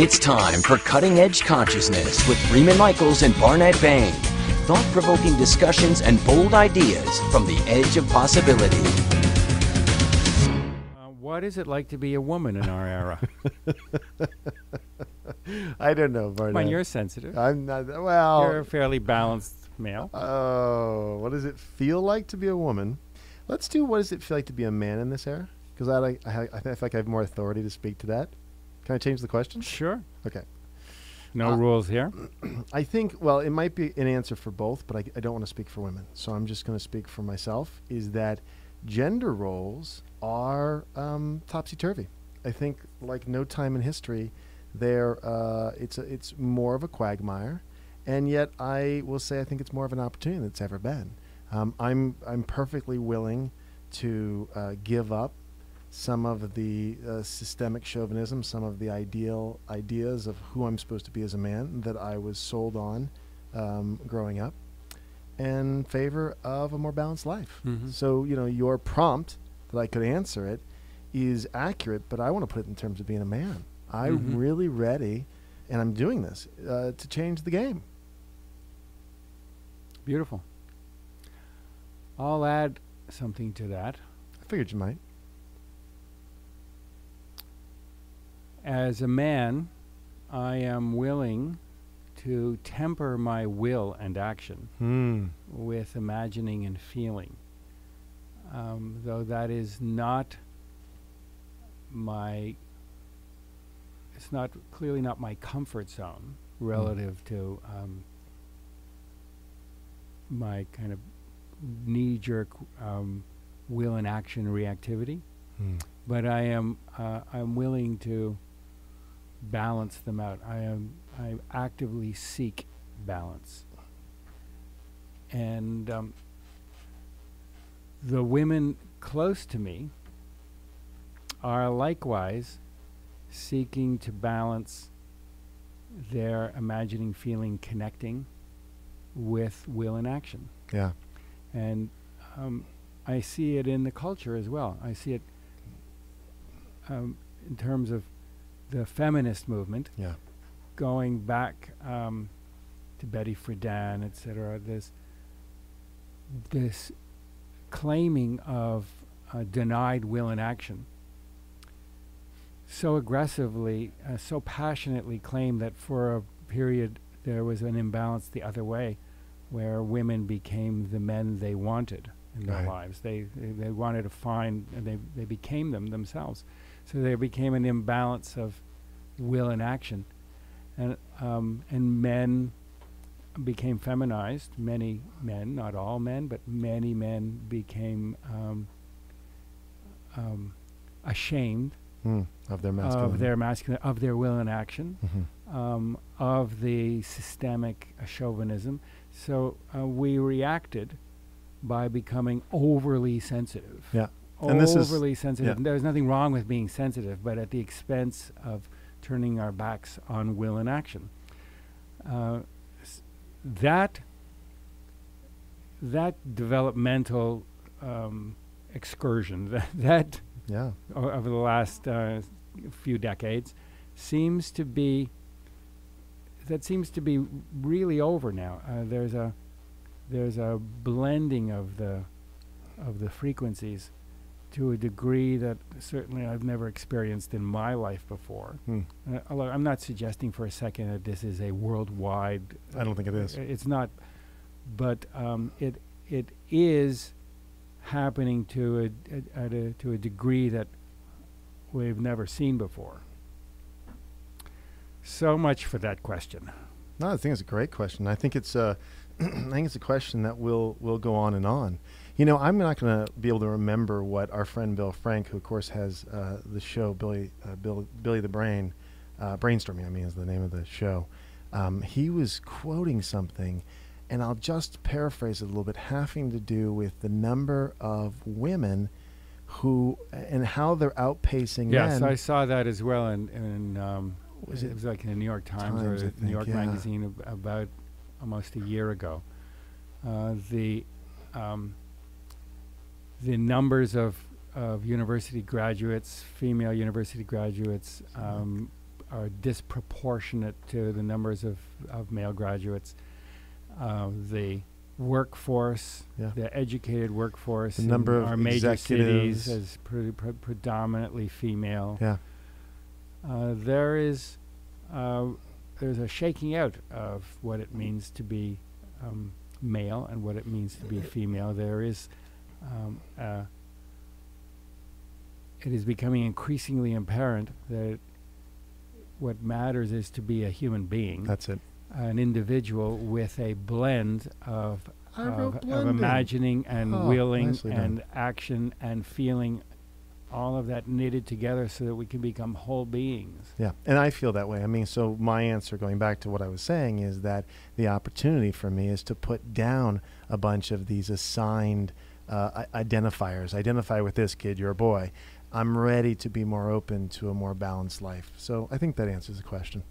It's time for Cutting Edge Consciousness with Freeman Michaels and Barnett Bain. Thought-provoking discussions and bold ideas from the edge of possibility. What is it like to be a woman in our era? I don't know, Barnett. When you're sensitive. I'm not. Well, You're a fairly balanced male. Oh, what does it feel like to be a woman? Let's do what does it feel like to be a man in this era? Because I feel like I have more authority to speak to that. Can I change the question? Sure. Okay. No rules here. I think, well, it might be an answer for both, but I don't want to speak for women. So I'm just going to speak for myself, is that gender roles are topsy-turvy. I think like no time in history, it's more of a quagmire. And yet I will say I think it's more of an opportunity than it's ever been. I'm perfectly willing to give up some of the systemic chauvinism, some of the ideas of who I'm supposed to be as a man that I was sold on growing up, in favor of a more balanced life. Mm-hmm. So, your prompt that I could answer it is accurate, but I want to put it in terms of being a man. I'm really ready, and I'm doing this to change the game. Beautiful. I'll add something to that. I figured you might. As a man, I am willing to temper my will and action with imagining and feeling. Though that is not clearly not my comfort zone relative to my kind of knee-jerk will and action reactivity. But I'm willing to balance them out. I actively seek balance. And the women close to me are likewise seeking to balance their imagining, feeling, connecting with will and action. Yeah. And I see it in the culture as well. I see it in terms of the feminist movement, going back to Betty Friedan, etc. This claiming of denied will and action, so aggressively, so passionately claimed that for a period there was an imbalance the other way, where women became the men they wanted in their lives. They wanted to find, and they became them themselves. So there became an imbalance of will and action, and men became feminized. Many men, not all men, but many men became ashamed of their masculinity, of their will and action, of the systemic chauvinism. So we reacted by becoming overly sensitive. Yeah. And overly sensitive. There's nothing wrong with being sensitive, but at the expense of turning our backs on will and action. That developmental excursion, over the last few decades, seems to be really over now. There's a blending of the frequencies to a degree that certainly I've never experienced in my life before. Although I'm not suggesting for a second that this is a worldwide. I don't think it is. It's not, but it is happening to a degree that we've never seen before. So much for that question. No, I think it's a great question. I think it's I think it's a question that will go on and on. I'm not going to be able to remember what our friend Bill Frank, who of course has the show Billy the Brain, Brainstorming, I mean, is the name of the show. He was quoting something, and I'll just paraphrase it a little bit, having to do with the number of women who and how they're outpacing men. Yes, I saw that as well. It was like in the New York Times or the New York Magazine about almost a year ago. The numbers of university graduates, female university graduates, are disproportionate to the numbers of male graduates. The workforce, the educated workforce the number in of our major cities executives is predominantly female. Yeah. There's a shaking out of what it means to be male and what it means to be female. There is it is becoming increasingly apparent that what matters is to be a human being. That's it. An individual with a blend of blending. imagining and willing nicely done. and action and feeling, all of that knitted together so that we can become whole beings. Yeah, and I feel that way. I mean, so my answer, going back to what I was saying, is that the opportunity for me is to put down a bunch of these assigned identifiers. Identify with this kid, you're a boy. I'm ready to be more open to a more balanced life. So I think that answers the question.